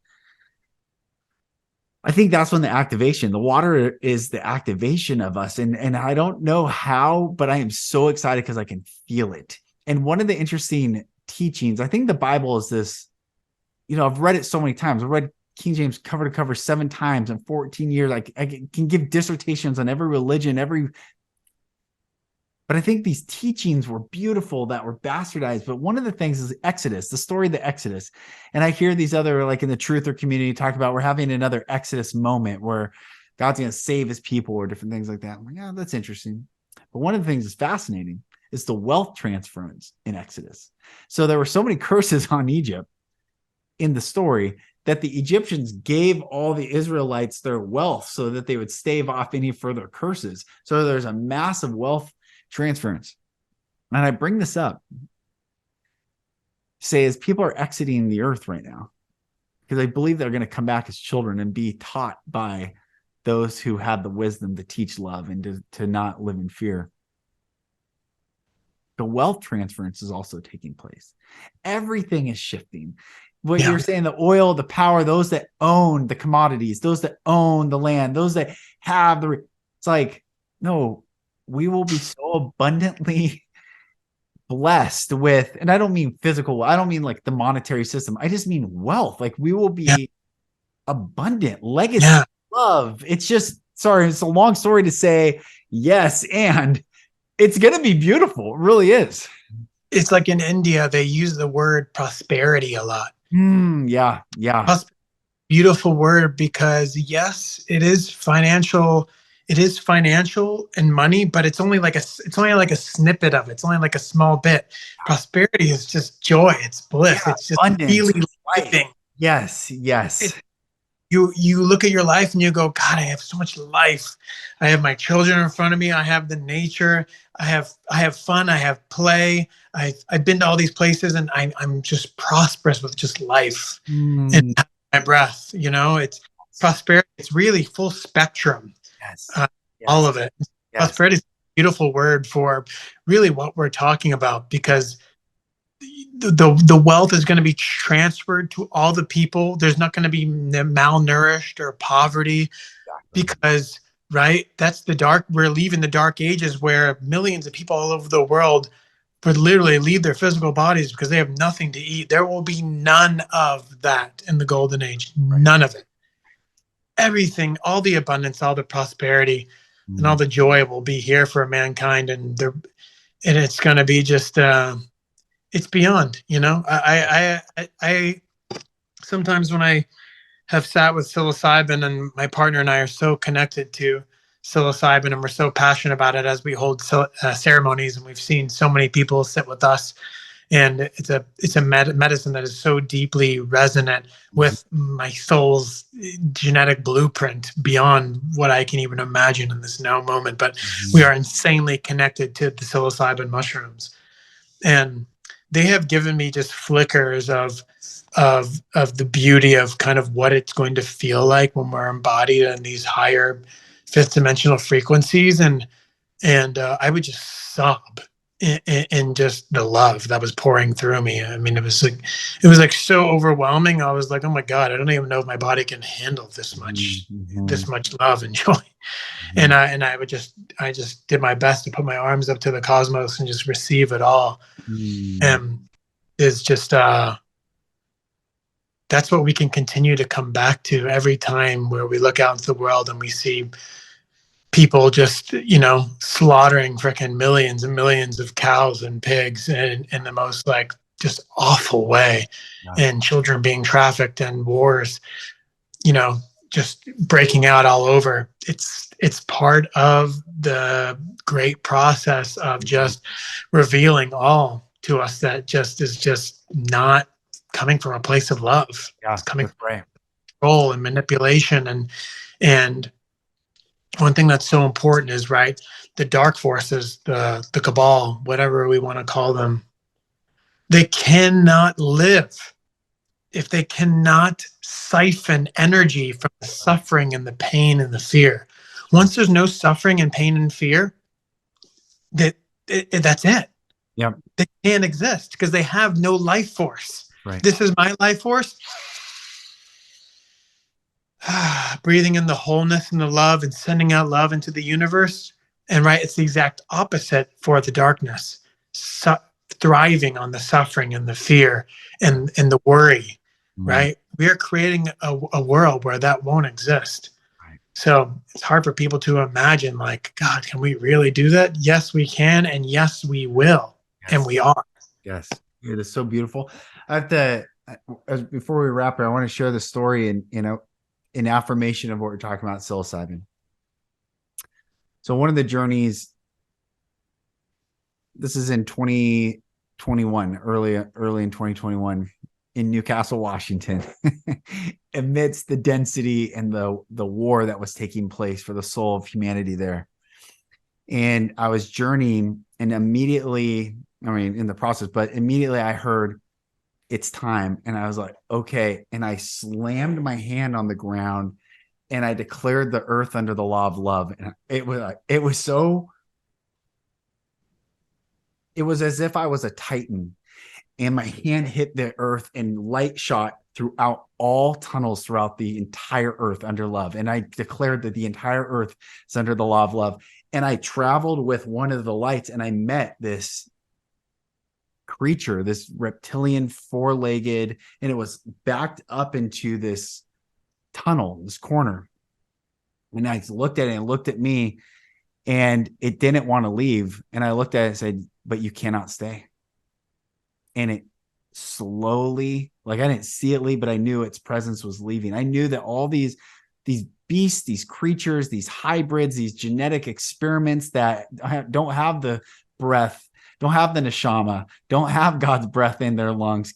I think that's when the water is the activation of us. And I don't know how, but I am so excited because I can feel it. And one of the interesting teachings, I think the Bible is this, I've read it so many times. I've read King James cover to cover 7 times in 14 years. I can give dissertations on every religion, but I think these teachings were beautiful that were bastardized. But one of the things is Exodus, the story of the Exodus. And I hear these other, like in the truther community, talk about we're having another Exodus moment where God's going to save his people or different things like that. I'm like, yeah, that's interesting. But one of the things that's fascinating is the wealth transference in Exodus. So there were so many curses on Egypt in the story that the Egyptians gave all the Israelites their wealth so that they would stave off any further curses. So there's a massive wealth transference. And I bring this up, say, as people are exiting the earth right now, because I believe they're going to come back as children and be taught by those who have the wisdom to teach love and to not live in fear. The wealth transference is also taking place. Everything is shifting. What you're saying, the oil, the power, those that own the commodities, those that own the land, those that have it's like, no, we will be so abundantly blessed with, and I don't mean physical, I don't mean like the monetary system. I just mean wealth. Like, we will be abundant, legacy, love. It's a long story to say yes. And it's going to be beautiful. It really is. It's like in India, they use the word prosperity a lot. Yeah. Beautiful word, because yes, it is financial. It is financial and money, but it's only like a snippet of it. It's only like a small bit. Prosperity is just joy. It's bliss. It's just really living. Yes. You look at your life and you go, God, I have so much life. I have my children in front of me. I have the nature. I have fun. I have play. I've been to all these places, and I'm just prosperous with just life and my breath. It's prosperity. It's really full spectrum. Yes. All of it. Yes. Prosperity is a beautiful word for really what we're talking about, because the wealth is going to be transferred to all the people. There's not going to be malnourished or poverty, because that's we're leaving the dark ages where millions of people all over the world would literally leave their physical bodies because they have nothing to eat. There will be none of that in the golden age. None of it. Everything, all the abundance, all the prosperity, and all the joy will be here for mankind, and it's going to be just it's beyond, you know. I sometimes when I have sat with psilocybin, and my partner and I are so connected to psilocybin, and we're so passionate about it as we hold ceremonies, and we've seen so many people sit with us, and it's a medicine that is so deeply resonant with my soul's genetic blueprint beyond what I can even imagine in this now moment. But we are insanely connected to the psilocybin mushrooms, and they have given me just flickers of the beauty of kind of what it's going to feel like when we're embodied in these higher fifth dimensional frequencies. And I would just sob in just the love that was pouring through me. I mean, it was like so overwhelming. I was like, oh my God, I don't even know if my body can handle this much love and joy. And I just did my best to put my arms up to the cosmos and just receive it all. And is just that's what we can continue to come back to every time where we look out into the world and we see people just, slaughtering freaking millions and millions of cows and pigs in the most like just awful way, and children being trafficked, and wars, just breaking out all over. It's part of the great process of just revealing all to us that just is just not coming from a place of love. It's coming from control and manipulation. And one thing that's so important is, right, the dark forces, the cabal, whatever we want to call them, they cannot live if they cannot siphon energy from the suffering and the pain and the fear. Once there's no suffering and pain and fear, that's it. Yeah, they can't exist because they have no life force. Right. This is my life force. Breathing in the wholeness and the love and sending out love into the universe. And right, it's the exact opposite for the darkness. Thriving on the suffering and the fear and the worry, right? We are creating a world where that won't exist. Right. So it's hard for people to imagine, like, God, can we really do that? Yes, we can. And yes, we will. Yes. And we are. Yes. It is so beautiful. I have to, before we wrap it, I want to share the story and, in affirmation of what we're talking about, psilocybin. So one of the journeys, this is in 2021, early in 2021, in Newcastle, Washington, amidst the density and the war that was taking place for the soul of humanity there. And I was journeying, and immediately, in the process, but immediately I heard, it's time. And I was like, okay. And I slammed my hand on the ground and I declared the earth under the law of love. And it was as if I was a titan, and my hand hit the earth and light shot throughout all tunnels throughout the entire earth under love. And I declared that the entire earth is under the law of love. And I traveled with one of the lights, and I met this creature, this reptilian, four-legged, and it was backed up into this tunnel, this corner. And I looked at it and looked at me, and it didn't want to leave. And I looked at it and said, but you cannot stay. And it slowly, like, I didn't see it leave, but I knew its presence was leaving. I knew that all these beasts, these creatures, these hybrids, these genetic experiments that don't have the breath, don't have the neshama, don't have God's breath in their lungs,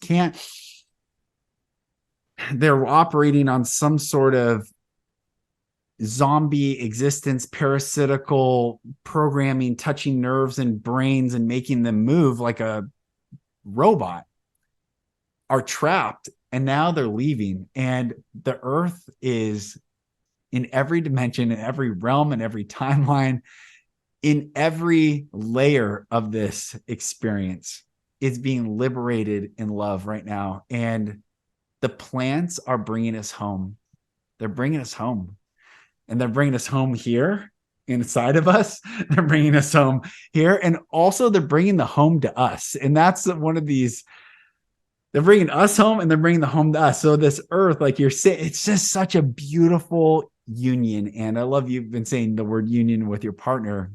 they're operating on some sort of zombie existence, parasitical programming, touching nerves and brains and making them move like a robot, are trapped. And now they're leaving. And the earth is, in every dimension, in every realm, in every timeline, in every layer of this experience, is being liberated in love right now. And the plants are bringing us home. They're bringing us home. And they're bringing us home here inside of us. They're bringing us home here. And also they're bringing the home to us. And that's one of these, they're bringing us home and they're bringing the home to us. So this earth, like you're saying, it's just such a beautiful union. And I love you've been saying the word union with your partner.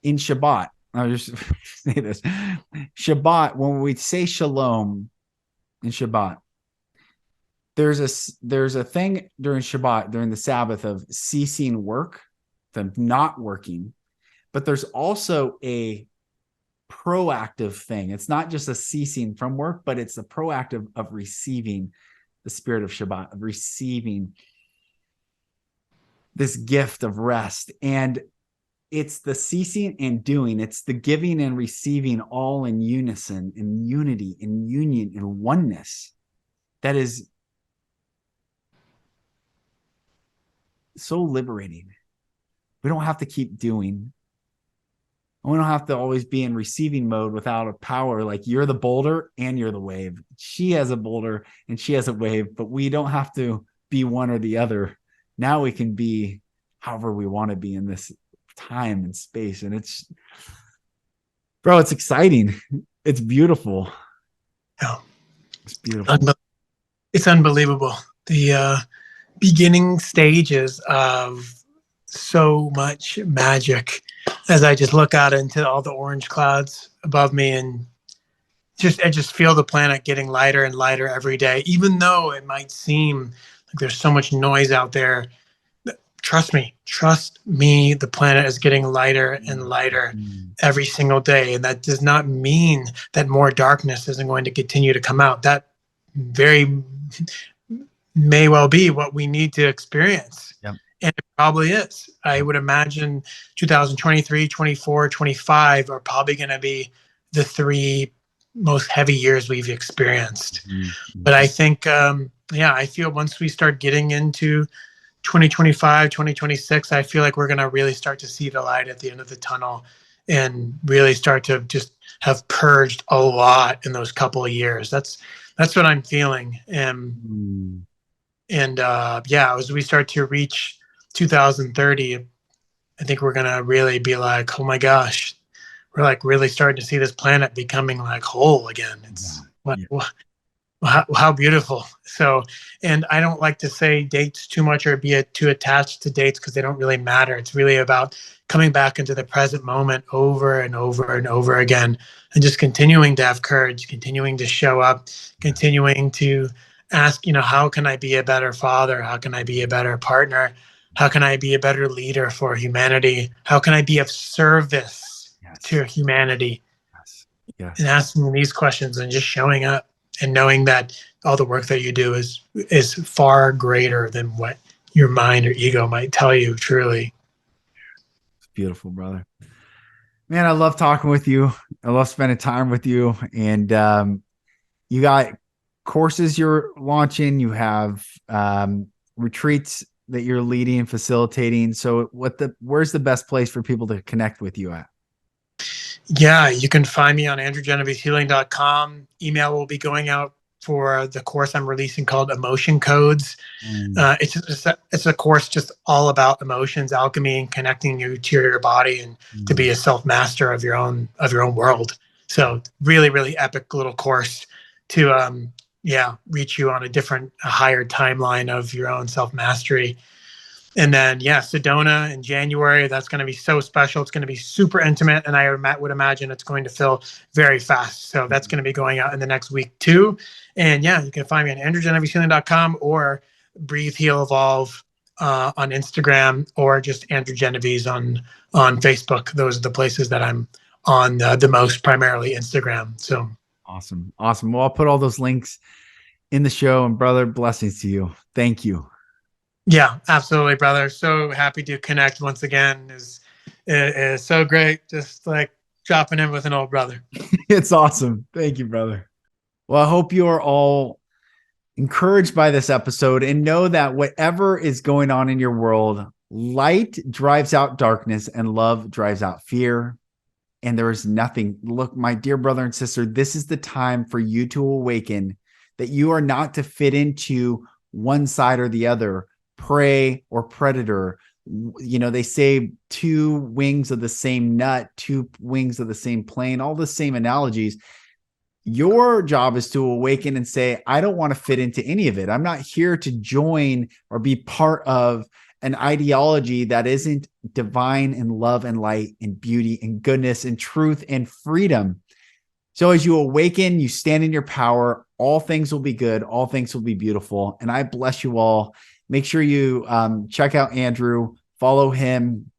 In Shabbat, I'll just say this. Shabbat, when we say shalom in Shabbat, there's a thing during Shabbat, during the Sabbath, of ceasing work, the not working, but there's also a proactive thing. It's not just a ceasing from work, but it's a proactive of receiving the spirit of Shabbat, of receiving this gift of rest. And it's the ceasing and doing. It's the giving and receiving all in unison, in unity, in union, in oneness. That is so liberating. We don't have to keep doing. We don't have to always be in receiving mode without a power. Like, you're the boulder and you're the wave. She has a boulder and she has a wave, but we don't have to be one or the other. Now we can be however we want to be in this time and space. And it's, bro, it's exciting. It's beautiful. Yeah. It's beautiful. It's unbelievable. The beginning stages of so much magic as I just look out into all the orange clouds above me, and I just feel the planet getting lighter and lighter every day, even though it might seem like there's so much noise out there. Trust me, the planet is getting lighter and lighter every single day. And that does not mean that more darkness isn't going to continue to come out. That very may well be what we need to experience. Yep. And it probably is. I would imagine 2023, 24, 25 are probably going to be the 3 most heavy years we've experienced. Mm-hmm. But I think, I feel once we start getting into 2025, 2026, I feel like we're going to really start to see the light at the end of the tunnel and really start to just have purged a lot in those couple of years. That's what I'm feeling. As we start to reach 2030, I think we're going to really be like, oh my gosh, we're like really starting to see this planet becoming like whole again. It's how beautiful. So, and I don't like to say dates too much or be too attached to dates because they don't really matter. It's really about coming back into the present moment over and over and over again, and just continuing to have courage, continuing to show up, continuing to ask, how can I be a better father? How can I be a better partner? How can I be a better leader for humanity? How can I be of service to humanity? Yes. And asking these questions and just showing up and knowing that all the work that you do is far greater than what your mind or ego might tell you, truly. It's beautiful, brother. Man, I love talking with you. I love spending time with you. And you got courses you're launching. You have retreats that you're leading and facilitating. So where's the best place for people to connect with you at? Yeah, you can find me on andrewgenovesehealing.com. Email will be going out for the course I'm releasing called Emotion Codes. It's a course just all about emotions, alchemy, and connecting you to your body and to be a self-master of your own world. So really, really epic little course to reach you on a higher timeline of your own self-mastery. And then, Sedona in January, that's going to be so special. It's going to be super intimate. And I would imagine it's going to fill very fast. So that's going to be going out in the next week too. And you can find me on andrewgenovesehealing.com or Breathe, Heal, Evolve on Instagram, or just Andrew Genovese on Facebook. Those are the places that I'm on the most, primarily Instagram. So Awesome. Well, I'll put all those links in the show, and brother, blessings to you. Thank you. Yeah, absolutely, brother. So happy to connect once again. It is so great. Just like dropping in with an old brother. It's awesome. Thank you, brother. Well, I hope you are all encouraged by this episode, and know that whatever is going on in your world, light drives out darkness and love drives out fear. And there is nothing. Look, my dear brother and sister, this is the time for you to awaken that you are not to fit into one side or the other, prey or predator. They say 2 wings of the same nut, 2 wings of the same plane, all the same analogies. Your job is to awaken and say, I don't want to fit into any of it. I'm not here to join or be part of an ideology that isn't divine and love and light and beauty and goodness and truth and freedom. So as you awaken, you stand in your power, all things will be good. All things will be beautiful. And I bless you all. Make sure you check out Andrew, follow him,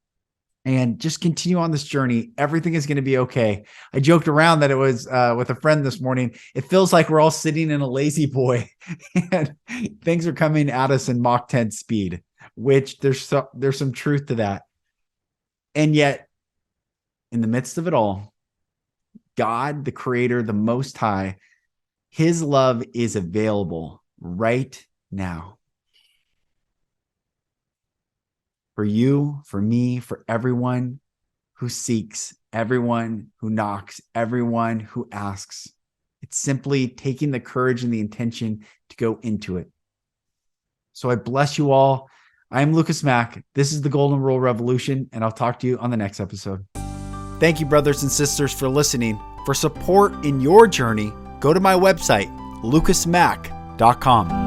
and just continue on this journey. Everything is going to be okay. I joked around that it was with a friend this morning. It feels like we're all sitting in a lazy boy and things are coming at us in Mach 10 speed, which there's some truth to that. And yet, in the midst of it all, God, the creator, the most high, his love is available right now. For you, for me, for everyone who seeks, everyone who knocks, everyone who asks. It's simply taking the courage and the intention to go into it. So I bless you all. I'm Lucas Mack. This is the Golden Rule Revolution, and I'll talk to you on the next episode. Thank you, brothers and sisters, for listening. For support in your journey, go to my website, lucasmack.com.